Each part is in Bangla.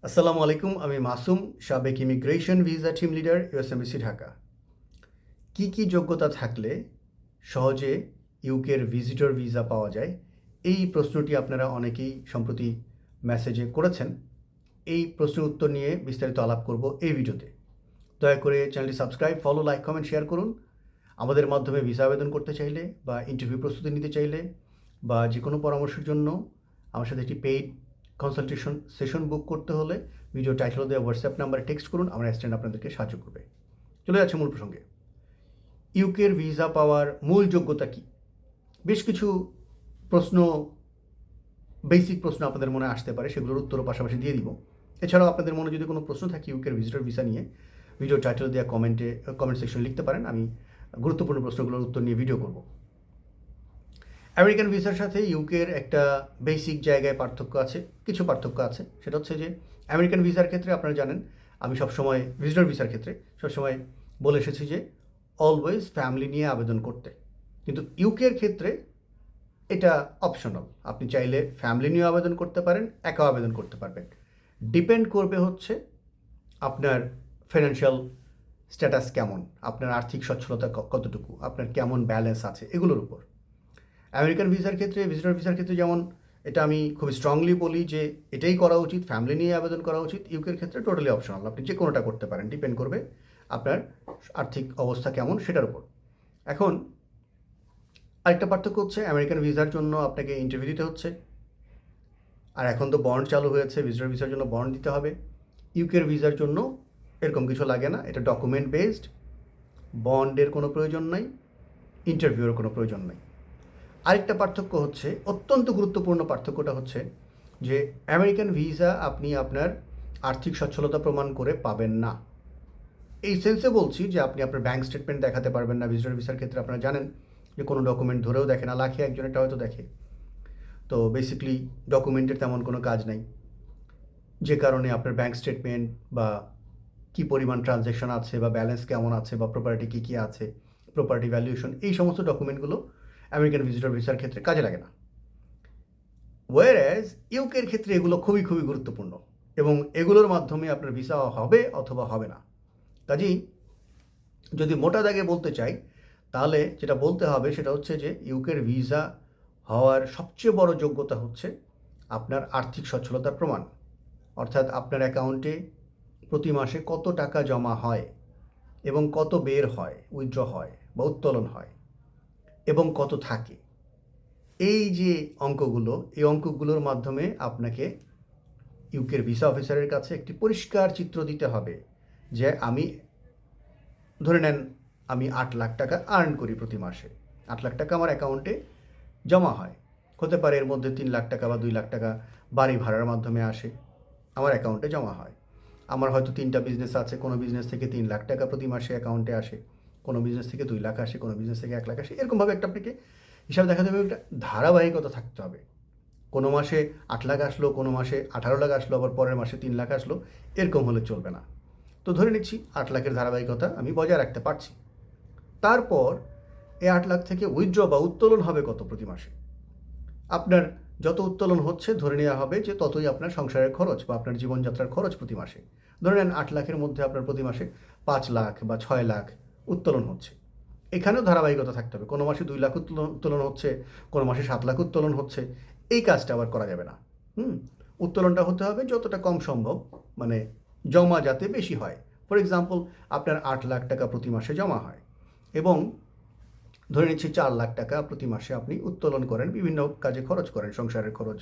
আসসালামু আলাইকুম, আমি মাসুম, সাবেক immigration visa team leader, USMBC Dhaka. কি কি যোগ্যতা থাকলে সহজে ইউকের ভিজিটর ভিসা পাওয়া যায়? এই প্রশ্নটি আপনারা অনেকেই সম্প্রতি মেসেজে করেছেন। এই প্রশ্নের উত্তর নিয়ে বিস্তারিত আলাপ করব এই ভিডিওতে। দয়া করে চ্যানেলটি subscribe, follow, like, comment, share করুন। আমাদের মাধ্যমে ভিসা আবেদন করতে চাইলে বা ইন্টারভিউ প্রস্তুতি নিতে চাইলে বা যে কোনো পরামর্শের জন্য আমার সাথে একটি পেইড কনসালটেশন সেশন বুক করতে হলে ভিডিও টাইটেল দেওয়া হোয়াটসঅ্যাপ নাম্বারে টেক্সট করুন, আমার অ্যাসিস্ট্যান্ট আপনাদেরকে সাহায্য করবে। চলে যাচ্ছে মূল প্রসঙ্গে। ইউকের ভিসা পাওয়ার মূল যোগ্যতা কী? বেশ কিছু প্রশ্ন, বেসিক প্রশ্ন আপনাদের মনে আসতে পারে, সেগুলোর উত্তরও পাশাপাশি দিয়ে দিব। এছাড়াও আপনাদের মনে যদি কোনো প্রশ্ন থাকে ইউকের ভিজিটর ভিসা নিয়ে, ভিডিও টাইটেল দেওয়া কমেন্ট সেকশন লিখতে পারেন, আমি গুরুত্বপূর্ণ প্রশ্নগুলোর উত্তর নিয়ে ভিডিও করব। আমেরিকান ভিসার সাথে ইউকের একটা বেসিক জায়গায় পার্থক্য আছে, কিছু পার্থক্য আছে। সেটা হচ্ছে যে আমেরিকান ভিসার ক্ষেত্রে আপনারা জানেন, আমি সবসময় ভিজিটর ভিসার ক্ষেত্রে সবসময় বলে এসেছি যে অলওয়েজ ফ্যামিলি নিয়ে আবেদন করতে। কিন্তু ইউকের ক্ষেত্রে এটা অপশনাল, আপনি চাইলে ফ্যামিলি নিয়ে আবেদন করতে পারেন, একাও আবেদন করতে পারবেন। ডিপেন্ড করবে হচ্ছে আপনার ফিনান্সিয়াল স্ট্যাটাস কেমন, আপনার আর্থিক সচ্ছলতা কতটুকু, আপনার কেমন ব্যালেন্স আছে, এগুলোর উপর। আমেরিকান ভিসার ক্ষেত্রে, ভিজিটর ভিসার ক্ষেত্রে যেমন এটা আমি খুব স্ট্রংলি বলি যে এটাই করা উচিত, ফ্যামিলি নিয়ে আবেদন করা উচিত। ইউকের ক্ষেত্রে টোটালি অপশনাল, আপনি যে কোনোটা করতে পারেন, ডিপেন্ড করবে আপনার আর্থিক অবস্থা কেমন সেটার উপর। এখন আরেকটা পার্থক্য হচ্ছে আমেরিকান ভিসার জন্য আপনাকে ইন্টারভিউ দিতে হচ্ছে, আর এখন তো বন্ড চালু হয়েছে, ভিজিটর ভিসার জন্য বন্ড দিতে হবে। ইউকের ভিসার জন্য এরকম কিছু লাগে না, এটা ডকুমেন্ট বেসড, বন্ডের কোনো প্রয়োজন নাই, ইন্টারভিউর কোনো প্রয়োজন নাই। আরেকটা পার্থক্য হচ্ছে, অত্যন্ত গুরুত্বপূর্ণ পার্থক্যটা হচ্ছে যে আমেরিকান ভিসা আপনি আপনার আর্থিক সচ্ছলতা প্রমাণ করে পাবেন না। এই সেন্সে বলছি যে আপনি আপনার ব্যাঙ্ক স্টেটমেন্ট দেখাতে পারবেন না। ভিজিটর ভিসার ক্ষেত্রে আপনারা জানেন যে কোনো ডকুমেন্ট ধরেও দেখে না, লাখে একজনেরটা হয়তো দেখে। তো বেসিক্যালি ডকুমেন্টের তেমন কোনো কাজ নাই, যে কারণে আপনার ব্যাঙ্ক স্টেটমেন্ট বা কী পরিমাণ ট্রানজ্যাকশন আছে বা ব্যালেন্স কেমন আছে বা প্রপার্টি কী কী আছে, প্রপার্টি ভ্যালুয়েশন, এই সমস্ত ডকুমেন্টগুলো আমেরিকান ভিজিটর ভিসার ক্ষেত্রে কাজে লাগে না। ওয়ারএজ ইউকের ক্ষেত্রে এগুলো খুবই খুবই গুরুত্বপূর্ণ এবং এগুলোর মাধ্যমে আপনার ভিসা হবে অথবা হবে না। কাজেই যদি মোটা দাগে বলতে চাই, তাহলে যেটা বলতে হবে সেটা হচ্ছে যে ইউকের ভিসা হওয়ার সবচেয়ে বড় যোগ্যতা হচ্ছে আপনার আর্থিক সচ্ছলতার প্রমাণ। অর্থাৎ আপনার অ্যাকাউন্টে প্রতি মাসে কত টাকা জমা হয় এবং কত বের হয়, উইথড্র হয় বা উত্তোলন হয় এবং কত থাকে। এই যে অঙ্কগুলো, এই অঙ্কগুলোর মাধ্যমে আপনাকে ইউকের ভিসা অফিসারের কাছে একটি পরিষ্কার চিত্র দিতে হবে যে আমি, ধরে নেন আমি 8 লাখ টাকা আর্ন করি প্রতি মাসে, 8 লাখ টাকা আমার অ্যাকাউন্টে জমা হয়। হতে পারে এর মধ্যে 3 লাখ টাকা বা 2 লাখ টাকা বাড়ি ভাড়ার মাধ্যমে আসে, আমার অ্যাকাউন্টে জমা হয়। আমার হয়তো 3টা বিজনেস আছে, কোনো বিজনেস থেকে 3 লাখ টাকা প্রতি মাসে অ্যাকাউন্টে আসে, কোনো বিজনেস থেকে 2 লাখ আসে, কোনো বিজনেস থেকে 1 লাখ আসে। এরকমভাবে একটা আপনাকে হিসাব দেখাতে হবে, একটা ধারাবাহিকতা থাকতে হবে। কোনো মাসে 8 লাখ আসলো, কোনো মাসে 18 লাখ আসলো, আবার পরের মাসে 3 লাখ আসলো, এরকম হলে চলবে না। তো ধরে নিচ্ছি 8 লাখের ধারাবাহিকতা আমি বজায় রাখতে পারছি। তারপর এই 8 লাখ থেকে উইথড্র বা উত্তোলন হবে কত প্রতি মাসে? আপনার যত উত্তোলন হচ্ছে ধরে নেওয়া হবে যে ততই আপনার সংসারের খরচ বা আপনার জীবনযাত্রার খরচ প্রতি মাসে। ধরে নেন 8 লাখের মধ্যে আপনার প্রতি মাসে 5 লাখ বা 6 লাখ উত্তোলন হচ্ছে। এখানেও ধারাবাহিকতা থাকতে হবে, কোনো মাসে 2 লাখ উত্তোলন হচ্ছে, কোনো মাসে 7 লাখ উত্তোলন হচ্ছে, এই কাজটা আবার করা যাবে না। উত্তোলনটা হতে হবে যতটা কম সম্ভব, মানে জমা যাতে বেশি হয়। ফর এক্সাম্পল, আপনার 8 লাখ টাকা প্রতি মাসে জমা হয় এবং ধরে নিচ্ছি 4 লাখ টাকা প্রতি মাসে আপনি উত্তোলন করেন, বিভিন্ন কাজে খরচ করেন, সংসারের খরচ,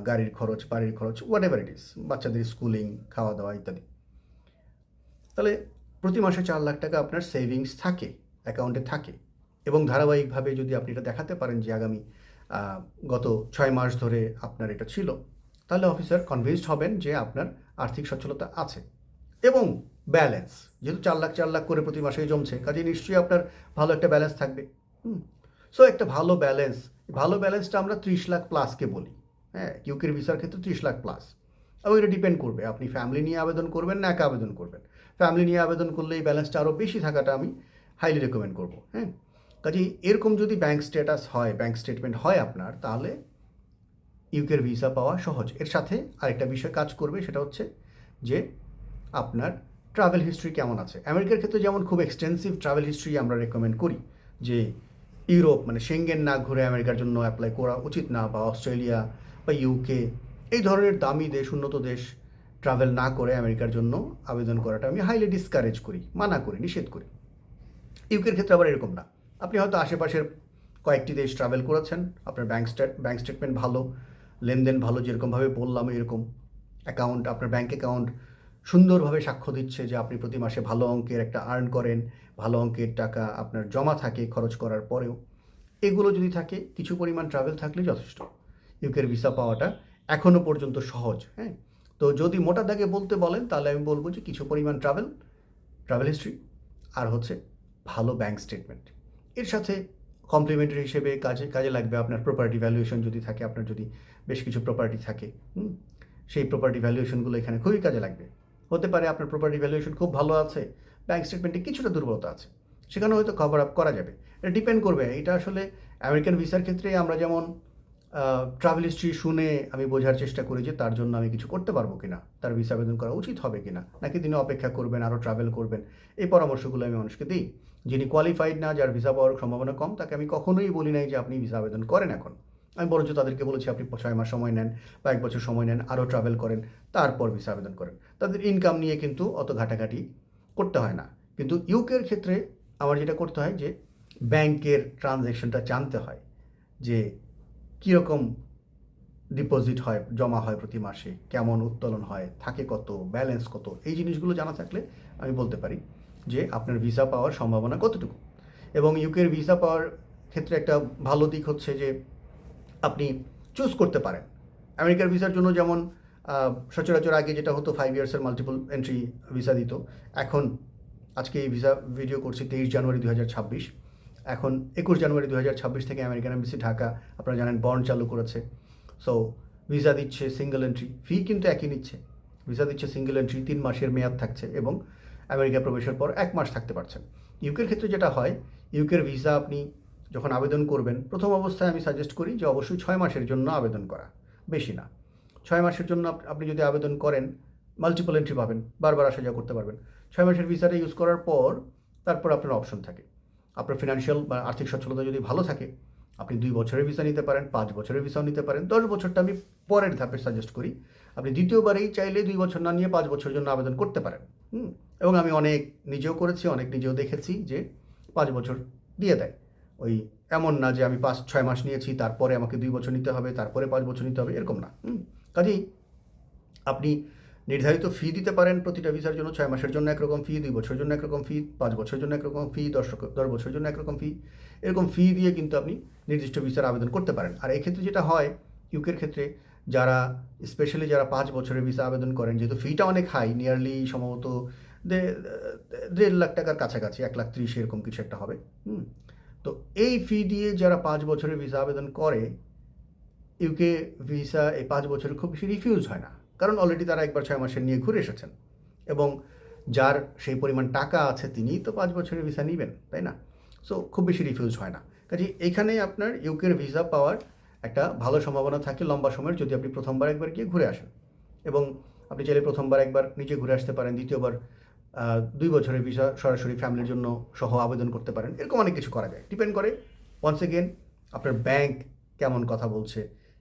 গাড়ির খরচ, বাড়ির খরচ, হোয়াট এভার ইট ইস, বাচ্চাদের স্কুলিং, খাওয়া দাওয়া ইত্যাদি। তাহলে প্রতি মাসে 4 লাখ টাকা আপনার সেভিংস থাকে, অ্যাকাউন্টে থাকে, এবং ধারাবাহিকভাবে যদি আপনি এটা দেখাতে পারেন যে আগামী গত 6 মাস ধরে আপনার এটা ছিল, তাহলে অফিসার কনভিন্সড হবেন যে আপনার আর্থিক সচ্ছলতা আছে। এবং ব্যালেন্স, যেহেতু 4 লাখ করে প্রতি মাসেই জমছে, কাজে নিশ্চয়ই আপনার ভালো একটা ব্যালেন্স থাকবে। সো একটা ভালো ব্যালেন্স, ভালো ব্যালেন্সটা আমরা 30 লাখ প্লাসকে বলি। হ্যাঁ, ইউকের ভিসার ক্ষেত্রে 30 লাখ প্লাস। এবং এটা ডিপেন্ড করবে আপনি ফ্যামিলি নিয়ে আবেদন করবেন না একা আবেদন করবেন। ফ্যামিলি নিয়ে আবেদন করলে এই ব্যালেন্সটা আরও বেশি থাকাটা আমি হাইলি রেকমেন্ড করবো। কাজেই এরকম যদি ব্যাঙ্ক স্ট্যাটাস হয়, ব্যাঙ্ক স্টেটমেন্ট হয় আপনার, তাহলে ইউকের ভিসা পাওয়া সহজ। এর সাথে আরেকটা বিষয় কাজ করবে, সেটা হচ্ছে যে আপনার ট্রাভেল হিস্ট্রি কেমন আছে। আমেরিকার ক্ষেত্রে যেমন খুব এক্সটেন্সিভ ট্রাভেল হিস্ট্রি আমরা রেকমেন্ড করি যে ইউরোপ মানে সেঙ্গেন না ঘুরে আমেরিকার জন্য অ্যাপ্লাই করা উচিত না, বা অস্ট্রেলিয়া বা ইউকে এই ধরনের দামি দেশ, উন্নত দেশ ট্রাভেল না করে আমেরিকার জন্য আবেদন করাটা আমি হাইলি ডিসকারেজ করি, মানা করি, নিষেধ করি। ইউকের ক্ষেত্রে আবার এরকম না। আপনি হয়তো আশেপাশের কয়েকটি দেশ ট্রাভেল করেছেন, আপনার ব্যাঙ্ক স্টেটমেন্ট ভালো, লেনদেন ভালো, যেরকমভাবে বললাম এরকম অ্যাকাউন্ট, আপনার ব্যাঙ্ক অ্যাকাউন্ট সুন্দরভাবে সাক্ষ্য দিচ্ছে যে আপনি প্রতি মাসে ভালো অঙ্কের একটা আর্ন করেন, ভালো অঙ্কের টাকা আপনার জমা থাকে খরচ করার পরেও। এগুলো যদি থাকে, কিছু পরিমাণ ট্রাভেল থাকলে যথেষ্ট। ইউকের ভিসা পাওয়াটা এখনও পর্যন্ত সহজ। হ্যাঁ, তো যদি মোটা দাগে বলতে বলেন তাহলে আমি বলবো যে কিছু পরিমাণ ট্রাভেল হিস্ট্রি আর হচ্ছে ভালো ব্যাঙ্ক স্টেটমেন্ট। এর সাথে কমপ্লিমেন্টারি হিসেবে কাজে লাগবে আপনার প্রপার্টি ভ্যালুয়েশন যদি থাকে, আপনার যদি বেশ কিছু প্রপার্টি থাকে, সেই প্রপার্টি ভ্যালুয়েশনগুলো এখানে খুবই কাজে লাগবে। হতে পারে আপনার প্রপার্টি ভ্যালুয়েশন খুব ভালো আছে, ব্যাঙ্ক স্টেটমেন্টে কিছুটা দুর্বলতা আছে, সেখানে হয়তো কভার আপ করা যাবে। এটা ডিপেন্ড করবে। এটা আসলে আমেরিকান ভিসার ক্ষেত্রে আমরা যেমন ট্রাভেল হিস্ট্রি শুনে আমি বোঝার চেষ্টা করি যে তার জন্য আমি কিছু করতে পারবো কিনা, তার ভিসা আবেদন করা উচিত হবে কিনা, নাকি তিনি অপেক্ষা করবেন, আরও ট্রাভেল করবেন। এই পরামর্শগুলো আমি মানুষকে দিই। যিনি কোয়ালিফাইড না, যার ভিসা পাওয়ার সম্ভাবনা কম, তাকে আমি কখনোই বলি নাই যে আপনি ভিসা আবেদন করেন এখন। আমি বরঞ্চ তাদেরকে বলেছি আপনি 6 মাস সময় নেন বা 1 বছর সময় নেন, আরও ট্রাভেল করেন, তারপর ভিসা আবেদন করেন। তাদের ইনকাম নিয়ে কিন্তু অত ঘাটাঘাটি করতে হয় না। কিন্তু ইউকের ক্ষেত্রে আমার যেটা করতে হয় যে ব্যাংকের ট্রানজ্যাকশনটা জানতে হয়, যে কীরকম ডিপোজিট হয়, জমা হয় প্রতি মাসে, কেমন উত্তোলন হয়, থাকে কত, ব্যালেন্স কত। এই জিনিসগুলো জানা থাকলে আমি বলতে পারি যে আপনার ভিসা পাওয়ার সম্ভাবনা কতটুকু। এবং ইউকের ভিসা পাওয়ার ক্ষেত্রে একটা ভালো দিক হচ্ছে যে আপনি চুজ করতে পারেন। আমেরিকার ভিসার জন্য যেমন সচরাচর আগে যেটা হতো 5 ইয়ার্সের মাল্টিপল এন্ট্রি ভিসা দিত, এখন আজকে এই ভিসা ভিডিও করছি 23 জানুয়ারি 2026, এখন 21 জানুয়ারি 2026 থেকে আমেরিকান এমবাসি ঢাকা আপনারা জানেন বন্ড চালু করেছে। সো ভিসা দিচ্ছে সিঙ্গেল এন্ট্রি, ফি কিন্তু একই নিচ্ছে। ভিসা দিচ্ছে সিঙ্গেল এন্ট্রি, 3 মাসের মেয়াদ থাকছে এবং আমেরিকা প্রবেশের পর 1 মাস থাকতে পারছেন। ইউকের ক্ষেত্রে যেটা হয়, ইউকের ভিসা আপনি যখন আবেদন করবেন, প্রথম অবস্থায় আমি সাজেস্ট করি যে অবশ্যই 6 মাসের জন্য আবেদন করা, বেশি না। 6 মাসের জন্য আপনি যদি আবেদন করেন, মাল্টিপল এন্ট্রি পাবেন, বারবার আসা যাওয়া করতে পারবেন। 6 মাসের ভিসাটা ইউজ করার পর তারপর আপনার অপশন থাকে। আপনার ফিনান্সিয়াল বা আর্থিক সচ্ছলতা যদি ভালো থাকে, আপনি 2 বছরের ভিসা নিতে পারেন, 5 বছরের ভিসাও নিতে পারেন। 10 বছরটা আমি পরের ধাপে সাজেস্ট করি। আপনি দ্বিতীয়বারেই চাইলে 2 বছর না নিয়ে 5 বছরের জন্য আবেদন করতে পারেন। এবং আমি অনেক নিজেও করেছি, অনেক নিজেও দেখেছি যে 5 বছর দিয়ে দেয়। ওই এমন না যে আমি 5-6 মাস নিয়েছি, তারপরে আমাকে 2 বছর নিতে হবে, তারপরে 5 বছর নিতে হবে, এরকম না। কাজেই আপনি নির্ধারিত ফি দিতে পারেন প্রতিটা ভিসার জন্য। 6 মাসের জন্য একরকম ফি, 2 বছরের জন্য একরকম ফি, 5 বছরের জন্য একরকম ফি, 10 বছরের জন্য একরকম ফি। এরকম ফি দিয়ে কিন্তু আপনি নির্দিষ্ট ভিসার আবেদন করতে পারেন। আর এক্ষেত্রে যেটা হয়, ইউকের ক্ষেত্রে যারা স্পেশালি যারা 5 বছরের ভিসা আবেদন করেন, যেহেতু ফিটা অনেক হাই, নিয়ারলি সম্ভবত 1.5 লাখ টাকার কাছাকাছি, 1,30,000 এরকম কিছু একটা হবে। তো এই ফি দিয়ে যারা 5 বছরের ভিসা আবেদন করে, ইউকে ভিসা এই 5 বছরে খুব বেশি রিফিউজ হয় না, কারণ অলরেডি তারা একবার 6 মাসের নিয়ে ঘুরে এসেছেন এবং যার সেই পরিমাণ টাকা আছে তিনিই তো 5 বছরের ভিসা নেবেন, তাই না? সো খুব বেশি রিফিউজ হয় না। কাজে এইখানে আপনার ইউকের ভিসা পাওয়ার একটা ভালো সম্ভাবনা থাকে লম্বা সময়ের, যদি আপনি প্রথমবার একবার গিয়ে ঘুরে আসেন। এবং আপনি চাইলে প্রথমবার একবার নিজে ঘুরে আসতে পারেন, দ্বিতীয়বার 2 বছরের ভিসা সরাসরি ফ্যামিলির জন্য সহ আবেদন করতে পারেন। এরকম অনেক কিছু করা যায়। ডিপেন্ড করে ওয়ান্স এগেন আপনার ব্যাংক কেমন কথা বলছে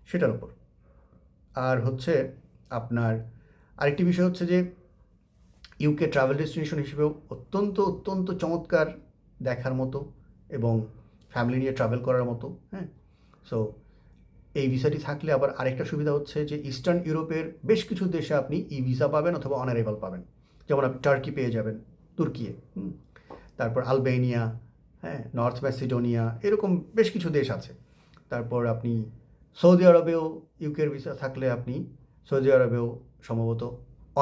সেটার উপর। আর হচ্ছে আপনার আরেকটি বিষয় হচ্ছে যে ইউকে ট্রাভেল ডেস্টিনেশন হিসেবেও অত্যন্ত অত্যন্ত চমৎকার, দেখার মতো এবং ফ্যামিলি নিয়ে ট্রাভেল করার মতো। হ্যাঁ, সো এই ভিসাটি থাকলে আবার আরেকটা সুবিধা হচ্ছে যে ইস্টার্ন ইউরোপের বেশ কিছু দেশে আপনি ই ভিসা পাবেন অথবা অন অ্যারাইভাল পাবেন। যেমন আপনি টার্কি পেয়ে যাবেন, তুর্কিয়ে, তারপর আলবেনিয়া, হ্যাঁ, নর্থ ম্যাসিডোনিয়া, এরকম বেশ কিছু দেশ আছে। তারপর আপনি সৌদি আরবেও ইউকের ভিসা থাকলে আপনি সৌদি আরবেও সম্ভবত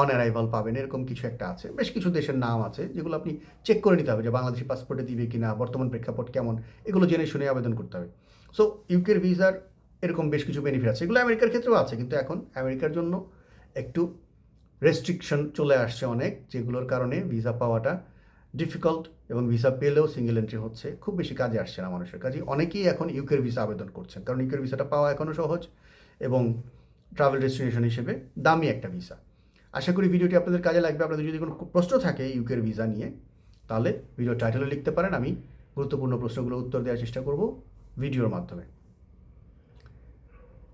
অন অ্যারাইভাল পাবেন, এরকম কিছু একটা আছে। বেশ কিছু দেশের নাম আছে যেগুলো আপনি চেক করে নিতে হবে যে বাংলাদেশি পাসপোর্টে দিবে কি না, বর্তমান প্রেক্ষাপট কেমন, এগুলো জেনে শুনে আবেদন করতে হবে। সো ইউকের ভিসার এরকম বেশ কিছু বেনিফিট আছে, এগুলো আমেরিকার ক্ষেত্রেও আছে, কিন্তু এখন আমেরিকার জন্য একটু রেস্ট্রিকশন চলে আসছে অনেক, যেগুলোর কারণে ভিসা পাওয়াটা ডিফিকাল্ট এবং ভিসা পেলেও সিঙ্গেল এন্ট্রি হচ্ছে, খুব বেশি কাজে আসছে না মানুষের। কাজে অনেকেই এখন ইউকের ভিসা আবেদন করছেন, কারণ ইউকের ভিসাটা পাওয়া এখনও সহজ এবং ট্রাভেল ডেস্টিনেশন হিসেবে দামি একটা ভিসা। আশা করি ভিডিওটি আপনাদের কাজে লাগবে। আপনাদের যদি কোনো প্রশ্ন থাকে ইউকের ভিসা নিয়ে, তাহলে ভিডিও টাইটেলে লিখতে পারেন, আমি গুরুত্বপূর্ণ প্রশ্নগুলোর উত্তর দেওয়ার চেষ্টা করব ভিডিওর মাধ্যমে।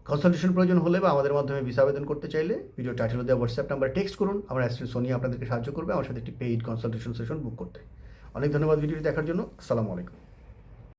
কনসালটেশন প্রয়োজন হলে বা আমাদের মাধ্যমে ভিসা আবেদন করতে চাইলে ভিডিও টাইটেলে দেওয়া হোয়াটসঅ্যাপ নাম্বারে টেক্সট করুন। আমার অ্যাসিস্ট্যান্ট সোনিয়া আপনাদেরকে সাহায্য করবে আমার সাথে একটি পেইড কনসালটেশন সেশন বুক করতে। অনেক ধন্যবাদ ভিডিওটি দেখার জন্য। আসসালামু আলাইকুম।